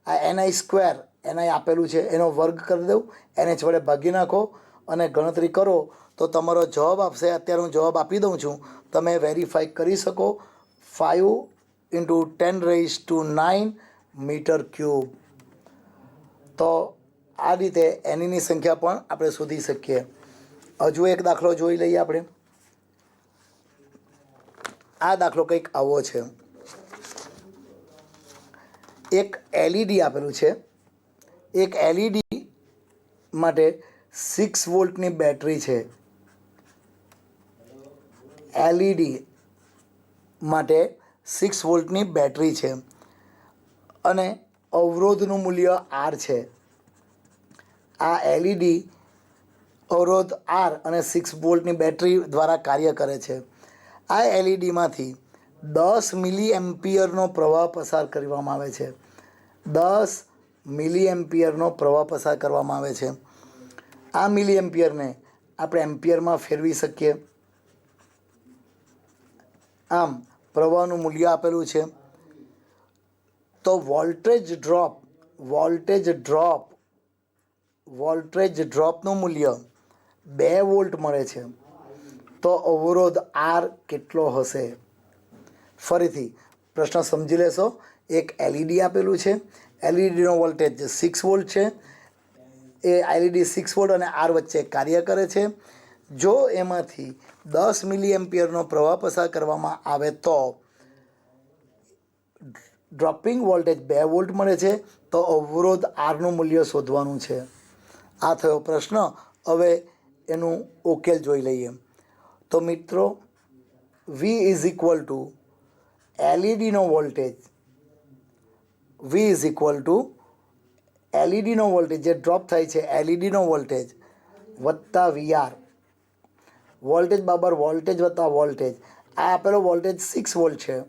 A: આ એનઆઈ સ્ક્વેર, એનઆઈ આપેલું છે એનો વર્ગ કરી દઉં, એનએચ વડે ભાગી નાખો અને ગણતરી કરો તો તમારો જવાબ આપશે. અત્યારે હું જવાબ આપી દઉં છું, તમે વેરીફાઈ કરી શકો. 5 × 10⁹ મીટર ક્યુબ. તો આ રીતે એનીની સંખ્યા પણ આપણે શોધી શકીએ. હજુ એક દાખલો જોઈ લઈએ આપણે. આ દાખલો કંઈક આવો છે. એક એલઈડી આપેલું છે. એક એલઈડી માટે 6 વોલ્ટની બેટરી છે. એલઈડી માટે 6 વોલ્ટની બેટરી છે અને અવરોધનું મૂલ્ય આર છે. આ એલઈડી અવરોધ આર અને 6 વોલ્ટની બેટરી દ્વારા કાર્ય કરે છે. આ એલઈડીમાંથી 10 મિલી એમ્પિયરનો પ્રવાહ પસાર કરવામાં આવે છે. 10 મિલી એમ્પિયરનો પ્રવાહ પસાર કરવામાં આવે છે. આ મિલી એમ્પિયરને આપણે એમ્પિયરમાં ફેરવી શકીએ. આમ પ્રવાહનું મૂલ્ય આપેલું છે. તો વોલ્ટેજ ડ્રોપનું મૂલ્ય 2 વોલ્ટ મળે છે. તો અવરોધ આર કેટલો હશે? ફરીથી પ્રશ્ન સમજી લેશો. એક એલઈડી આપેલું છે. એલઈડીનો વોલ્ટેજ 6 વોલ્ટ છે. એ એલઈડી 6 વોલ્ટ અને આર વચ્ચે કાર્ય કરે છે. જો એમાંથી 10 મિલી એમ્પિયરનો પ્રવાહ પસાર કરવામાં આવે તો ડ્રોપિંગ વોલ્ટેજ 2 વોલ્ટ મળે છે. તો અવરોધ આરનું મૂલ્ય શોધવાનું છે. આ થયો પ્રશ્ન. હવે એનું ઉકેલ જોઈ લઈએ. તો મિત્રો, વી ઇઝ ઇક્વલ ટુ એલઈડીનો વોલ્ટેજ જે ડ્રોપ થાય છે એલઈડીનો વોલ્ટેજ વત્તા વીઆર. વોલ્ટેજ બરાબર વોલ્ટેજ વત્તા વોલ્ટેજ. આ આપેલો વોલ્ટેજ 6 વોલ્ટ છે.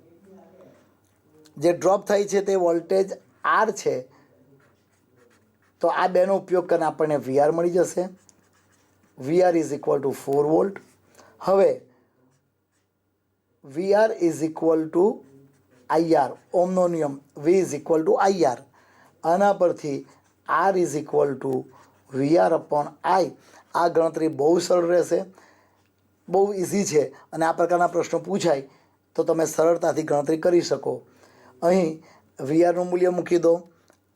A: જે ડ્રોપ થાય છે તે વોલ્ટેજ આર છે. તો આ બેનો ઉપયોગ કરીને આપણને વીઆર મળી જશે. VR is equal to 4 volt. હવે VR is equal to IR. ઓમનો નિયમ, V is equal to IR. આના પરથી R is equal to VR upon I. આ ગણતરી બહુ સરળ રહેશે, બહુ ઇઝી છે. અને આ પ્રકારના પ્રશ્નો પૂછાય તો તમે સરળતાથી ગણતરી કરી શકો. અહીં વીઆરનું મૂલ્ય મૂકી દો,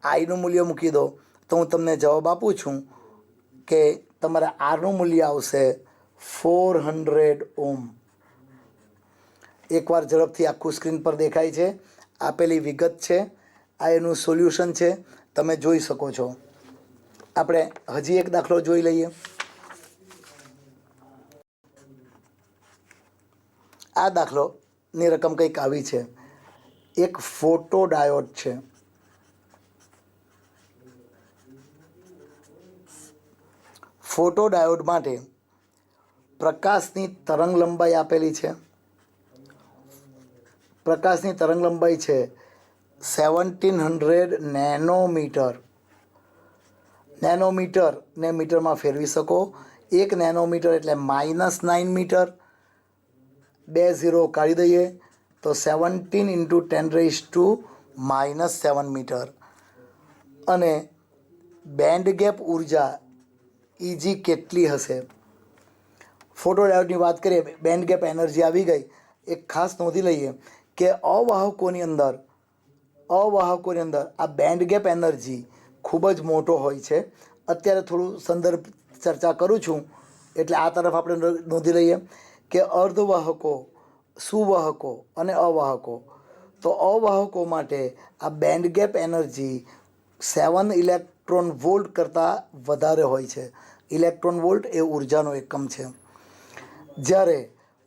A: આઈનું મૂલ્ય મૂકી દો. તો હું તમને જવાબ આપું છું કે તમારે આરનું મૂલ્ય આવશે 400 ઓમ. એકવાર ઝડપથી આખું સ્ક્રીન પર દેખાય છે. આપેલી વિગત છે. આ એનું સોલ્યુશન છે, તમે જોઈ શકો છો. આપણે હજી એક દાખલો જોઈ લઈએ. આ દાખલોની રકમ કંઈક આવી છે. એક ફોટો ડાયોડ છે. ફોટો ડાયોડ માટે પ્રકાશની તરંગ લંબાઈ આપેલી છે. પ્રકાશની તરંગ લંબાઈ છે 1700 નેનોમીટર. નેનોમીટરને મીટરમાં ફેરવી શકો. 1 નેનોમીટર એટલે -9 મીટર. 2 0 કાઢી દઈએ તો 17 × 10⁻⁻7 મીટર. અને બેન્ડ ગેપ ઉર્જા ઇજી કેટલી હશે? ફોટો ડાયોડની વાત કરીએ, બેન્ડ ગેપ એનર્જી આવી ગઈ. એક ખાસ નોંધી લઈએ કે અવાહકોની અંદર આ બેન્ડ ગેપ એનર્જી ખૂબ જ મોટો હોય છે. અત્યારે થોડું સંદર્ભ ચર્ચા કરું છું એટલે આ તરફ આપણે નોંધી લઈએ કે અર્ધવાહકો, સુવાહકો અને અવાહકો. તો અવાહકો માટે આ band gap energy 7 electron volt કરતાં વધારે હોય છે. ઇલેક્ટ્રોન વોલ્ટ એ ઉર્જાનો એકમ છે. જ્યારે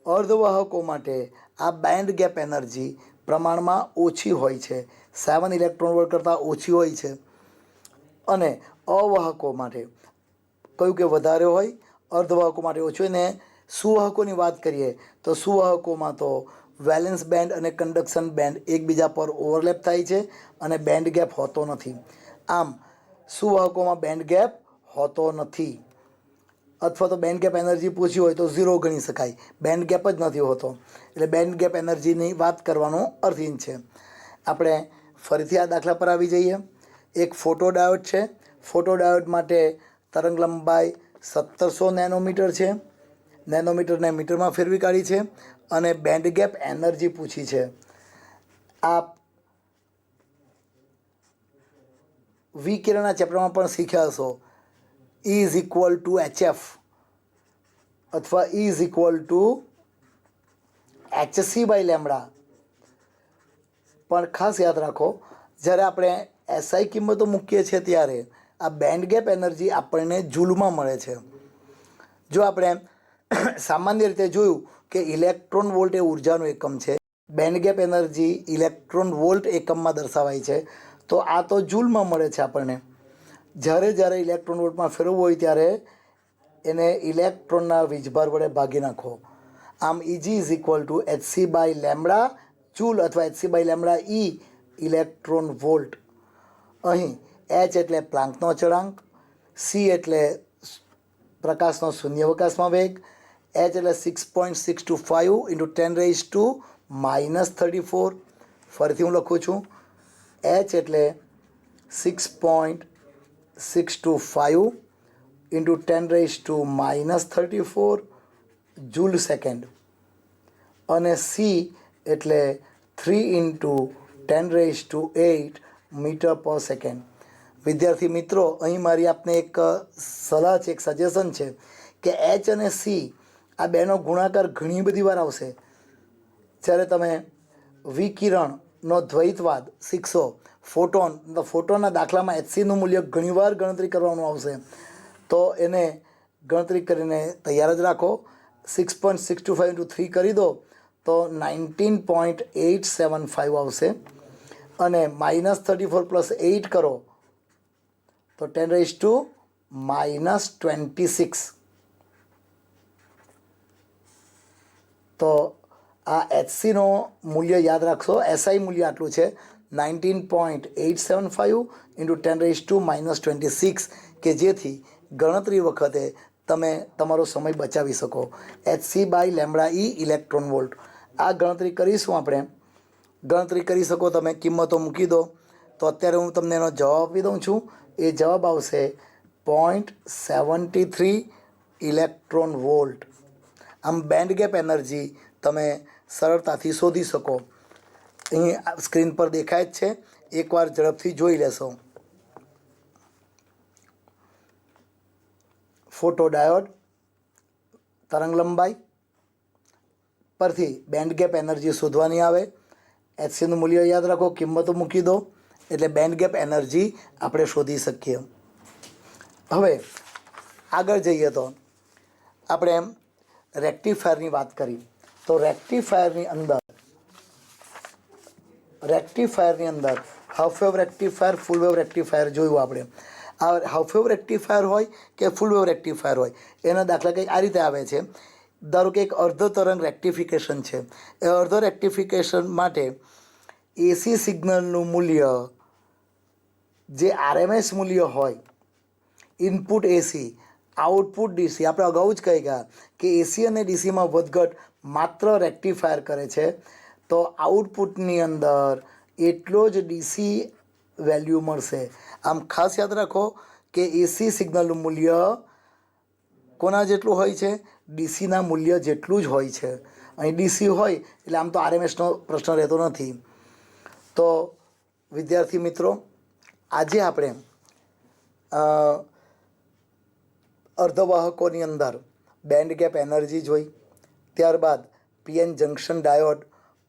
A: અર્ધવાહકો માટે આ બેન્ડ ગેપ એનર્જી પ્રમાણમાં ઓછી હોય છે, 7 ઇલેક્ટ્રોન વોલ્ટ કરતાં ઓછી હોય છે. અને અવાહકો માટે કયું કે વધારે હોય, અર્ધવાહકો માટે ઓછું હોય. ને સુવાહકોની વાત કરીએ તો સુવાહકોમાં તો વેલેન્સ બેન્ડ અને કંડક્શન બેન્ડ એકબીજા પર ઓવરલેપ થાય છે અને બેન્ડ ગેપ હોતો નથી. આમ સુવાહકોમાં બેન્ડ ગેપ હોતો નથી, અથવા તો બેન્ડ ગેપ એનર્જી પૂછી હોય તો 0 ગણી શકાય. બેન્ડ ગેપ જ નથી હોતો, એટલે બેન્ડ ગેપ એનર્જીની વાત કરવાનો અર્થહીન છે. આપણે ફરીથી આ દાખલા પર આવી જઈએ. એક ફોટો ડાયોડ છે. ફોટો ડાયોડ માટે તરંગ લંબાઈ 1700 નેનોમીટર છે. નેનોમીટરને મીટરમાં ફેરવી કાઢી છે અને બેન્ડ ગેપ એનર્જી પૂછી છે. આપ વિકિરણના ચેપ્ટરમાં પણ શીખ્યા હશો, E is equal to HF અથવા E is equal to HC by lambda. પણ ખાસ યાદ રાખો, જ્યારે આપણે SI કિંમતો મૂકીએ છીએ ત્યારે આ બેન્ડ ગેપ એનર્જી આપણને જૂલમાં મળે છે. જો આપણે સામાન્ય રીતે જોયું કે ઇલેક્ટ્રોન વોલ્ટ એ ઉર્જાનો એકમ છે, band gap energy electron volt એકમમાં દર્શાવાય છે, તો આ તો જૂલમાં મળે છે આપણને. જ્યારે જ્યારે ઇલેક્ટ્રોન વોલ્ટમાં ફેરવવું હોય ત્યારે એને ઇલેક્ટ્રોનના વીજભાર વડે ભાગી નાખો. આમ EG is equal to HC by lambda joule અથવા HC by lambda E electron volt. અહીં H એટલે પ્લાન્કનો અચળાંક, C એટલે પ્રકાશનો શૂન્યાવકાશમાં વેગ, H એટલે 6.625 ઇન્ટુ 10⁻⁻34. ફરીથી હું લખું છું, H એટલે 6.625 ઇન્ટુ 10⁻34 જૂલ સેકન્ડ, અને C એટલે 3 ઇન્ટુ 10⁸ મીટર પર સેકન્ડ. વિદ્યાર્થી મિત્રો, અહીં મારી આપને એક સલાહ છે, એક સજેશન છે કે H અને C આ બેનો ગુણાકાર ઘણી બધી વાર આવશે. જ્યારે તમે વિકિરણનો દ્વૈતવાદ શીખશો, ફોટોનના દાખલામાં HCનું મૂલ્ય ઘણીવાર ગણતરી કરવાનું આવશે, તો એને ગણતરી કરીને તૈયાર જ રાખો. 6.625 ઇન્ટુ 3 કરી દો તો 19.875 આવશે, અને -34 પ્લસ 8 કરો તો 10⁻26. તો આ HCનો મૂલ્ય યાદ રાખશો. SI મૂલ્ય આટલું છે 19.875 ઇન્ટુ 10⁻26, કે જેથી ગણતરી વખતે તમે તમારો સમય બચાવી શકો. HC by lambda E electron volt. આ ગણતરી કરીશું આપણે. ગણતરી કરી શકો તમે, કિંમતો મૂકી દો. તો અત્યારે હું તમને એનો જવાબ આપી દઉં છું. એ જવાબ આવશે 0.73 ઇલેક્ટ્રોન વોલ્ટ. આમ બેન્ડ ગેપ એનર્જી તમે સરળતાથી શોધી શકો. અહીં સ્ક્રીન પર દેખાય જ છે, એકવાર ઝડપથી જોઈ લેશો. ફોટો ડાયોડ તરંગ લંબાઈ પરથી બેન્ડ ગેપ એનર્જી શોધવાની આવે. HCનું મૂલ્ય યાદ રાખો, કિંમતો મૂકી દો, એટલે બેન્ડ ગેપ એનર્જી આપણે શોધી શકીએ. હવે આગળ જઈએ તો આપણે રેક્ટિફાયરની વાત કરી. તો રેક્ટિફાયરની અંદર half wave rectifier, full wave rectifier જોયું આપણે. આ હાફ વેવ રેક્ટિફાયર હોય કે ફૂલ વેવ રેક્ટિફાયર હોય, એના દાખલા કંઈક આ રીતે આવે છે. ધારો કે એક અર્ધ તરંગ રેક્ટિફિકેશન છે. એ અર્ધ રેક્ટિફિકેશન માટે AC સિગ્નલનું મૂલ્ય જે RMS મૂલ્ય હોય, ઇનપુટ AC આઉટપુટ DC, આપણે અગાઉ જ કહી ગયા કે AC અને DCમાં વધઘટ માત્ર રેક્ટિફાયર કરે છે, તો આઉટપુટની અંદર એટલો જ DC વેલ્યુ મળશે. આમ ખાસ યાદ રાખો કે AC સિગ્નલનું મૂલ્ય કોના જેટલું હોય છે? DCના મૂલ્ય જેટલું જ હોય છે. અહીં DC હોય એટલે આમ તો RMSનો પ્રશ્ન રહેતો નથી. તો વિદ્યાર્થી મિત્રો, આજે આપણે અર્ધવાહકોની અંદર બેન્ડ ગેપ એનર્જી જોઈ, ત્યારબાદ PN જંક્શન ડાયોડ,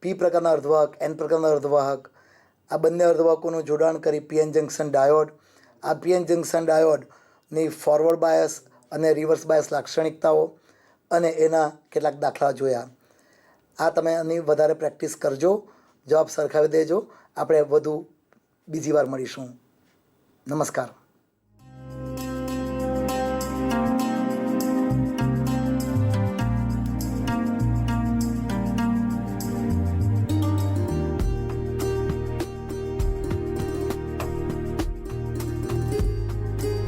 A: P પ્રકારના અર્ધવાહક, N પ્રકારના અર્ધવાહક, આ બંને અર્ધવાહકોનું જોડાણ કરી પીએન જંકશન ડાયોડ, આ પીએન જંકશન ડાયોડની ફોરવર્ડ બાયસ અને રિવર્સ બાયસ લાક્ષણિકતાઓ અને એના કેટલાક દાખલા જોયા. આ તમે આની વધારે પ્રેક્ટિસ કરજો, જવાબ સરખાવી દેજો. આપણે વધુ બીજી વાર મળીશું. નમસ્કાર.